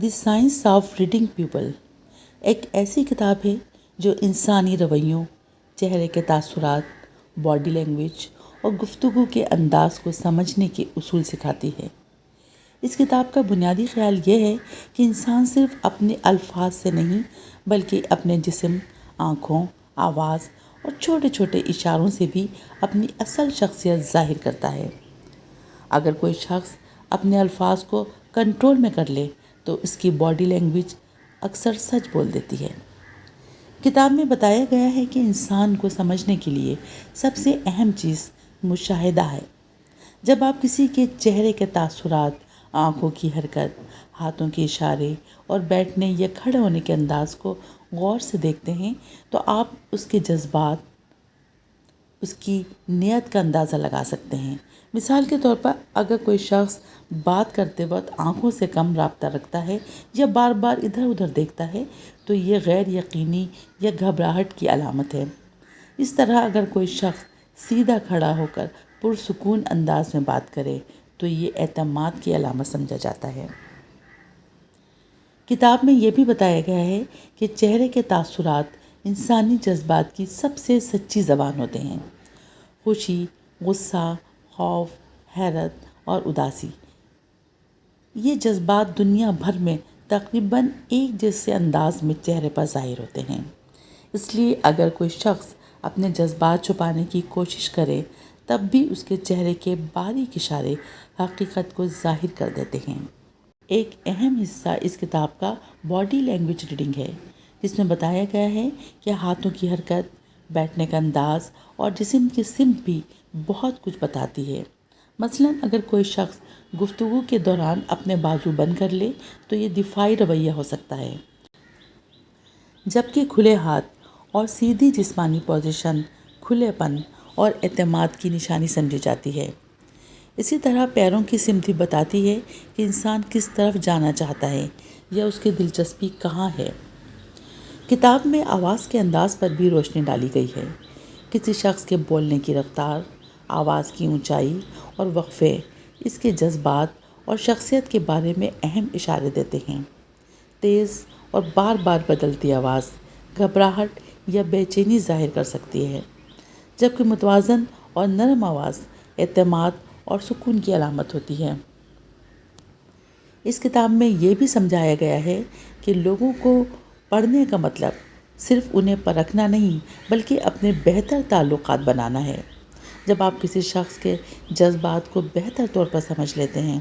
The science of reading people ایک ایسی کتاب ہے جو انسانی رویوں، چہرے کے تاثرات، باڈی لینگویج اور گفتگو کے انداز کو سمجھنے کے اصول سکھاتی ہے۔ اس کتاب کا بنیادی خیال یہ ہے کہ انسان صرف اپنے الفاظ سے نہیں بلکہ اپنے جسم، آنکھوں، آواز اور چھوٹے چھوٹے اشاروں سے بھی اپنی اصل شخصیت ظاہر کرتا ہے۔ اگر کوئی شخص اپنے الفاظ کو کنٹرول میں کر لے تو اس کی باڈی لینگویج اکثر سچ بول دیتی ہے۔ کتاب میں بتایا گیا ہے کہ انسان کو سمجھنے کے لیے سب سے اہم چیز مشاہدہ ہے۔ جب آپ کسی کے چہرے کے تاثرات، آنکھوں کی حرکت، ہاتھوں کے اشارے اور بیٹھنے یا کھڑے ہونے کے انداز کو غور سے دیکھتے ہیں تو آپ اس کے جذبات، اس کی نیت کا اندازہ لگا سکتے ہیں۔ مثال کے طور پر اگر کوئی شخص بات کرتے وقت آنکھوں سے کم رابطہ رکھتا ہے یا بار بار ادھر ادھر دیکھتا ہے تو یہ غیر یقینی یا گھبراہٹ کی علامت ہے۔ اس طرح اگر کوئی شخص سیدھا کھڑا ہو کر پرسکون انداز میں بات کرے تو یہ اعتماد کی علامت سمجھا جاتا ہے۔ کتاب میں یہ بھی بتایا گیا ہے کہ چہرے کے تاثرات انسانی جذبات کی سب سے سچی زبان ہوتے ہیں۔ خوشی، غصہ، خوف، حیرت اور اداسی، یہ جذبات دنیا بھر میں تقریباً ایک جیسے انداز میں چہرے پر ظاہر ہوتے ہیں۔ اس لیے اگر کوئی شخص اپنے جذبات چھپانے کی کوشش کرے تب بھی اس کے چہرے کے باریک اشارے حقیقت کو ظاہر کر دیتے ہیں۔ ایک اہم حصہ اس کتاب کا باڈی لینگویج ریڈنگ ہے، جس میں بتایا گیا ہے کہ ہاتھوں کی حرکت، بیٹھنے کا انداز اور جسم کی سمت بھی بہت کچھ بتاتی ہے۔ مثلاً اگر کوئی شخص گفتگو کے دوران اپنے بازو بند کر لے تو یہ دفاعی رویہ ہو سکتا ہے، جبکہ کھلے ہاتھ اور سیدھی جسمانی پوزیشن کھلے پن اور اعتماد کی نشانی سمجھی جاتی ہے۔ اسی طرح پیروں کی سمت بھی بتاتی ہے کہ انسان کس طرف جانا چاہتا ہے یا اس کی دلچسپی کہاں ہے۔ کتاب میں آواز کے انداز پر بھی روشنی ڈالی گئی ہے۔ کسی شخص کے بولنے کی رفتار، آواز کی اونچائی اور وقفے اس کے جذبات اور شخصیت کے بارے میں اہم اشارے دیتے ہیں۔ تیز اور بار بار بدلتی آواز گھبراہٹ یا بے چینی ظاہر کر سکتی ہے، جبکہ متوازن اور نرم آواز اعتماد اور سکون کی علامت ہوتی ہے۔ اس کتاب میں یہ بھی سمجھایا گیا ہے کہ لوگوں کو پڑھنے کا مطلب صرف انہیں پرکھنا نہیں بلکہ اپنے بہتر تعلقات بنانا ہے۔ جب آپ کسی شخص کے جذبات کو بہتر طور پر سمجھ لیتے ہیں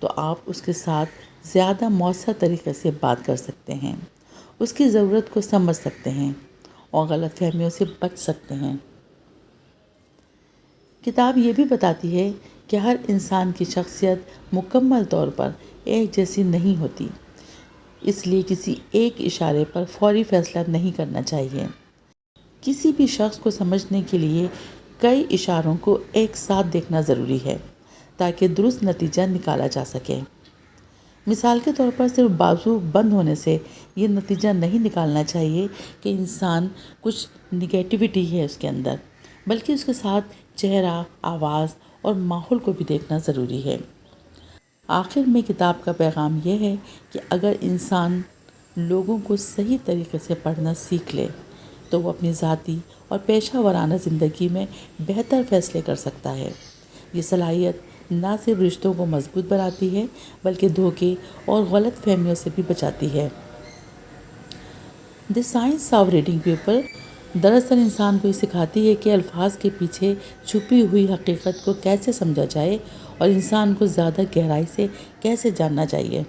تو آپ اس کے ساتھ زیادہ مؤثر طریقے سے بات کر سکتے ہیں، اس کی ضرورت کو سمجھ سکتے ہیں اور غلط فہمیوں سے بچ سکتے ہیں۔ کتاب یہ بھی بتاتی ہے کہ ہر انسان کی شخصیت مکمل طور پر ایک جیسی نہیں ہوتی، اس لیے کسی ایک اشارے پر فوری فیصلہ نہیں کرنا چاہیے۔ کسی بھی شخص کو سمجھنے کے لیے کئی اشاروں کو ایک ساتھ دیکھنا ضروری ہے تاکہ درست نتیجہ نکالا جا سکے۔ مثال کے طور پر صرف بازو بند ہونے سے یہ نتیجہ نہیں نکالنا چاہیے کہ انسان کچھ نگیٹیوٹی ہے اس کے اندر، بلکہ اس کے ساتھ چہرہ، آواز اور ماحول کو بھی دیکھنا ضروری ہے۔ آخر میں کتاب کا پیغام یہ ہے کہ اگر انسان لوگوں کو صحیح طریقے سے پڑھنا سیکھ لے تو وہ اپنی ذاتی اور پیشہ ورانہ زندگی میں بہتر فیصلے کر سکتا ہے۔ یہ صلاحیت نہ صرف رشتوں کو مضبوط بناتی ہے بلکہ دھوکے اور غلط فہمیوں سے بھی بچاتی ہے۔ دی سائنس آف ریڈنگ پیپل دراصل انسان کو یہ سکھاتی ہے کہ الفاظ کے پیچھے چھپی ہوئی حقیقت کو کیسے سمجھا جائے اور انسان کو زیادہ گہرائی سے کیسے جاننا چاہیے۔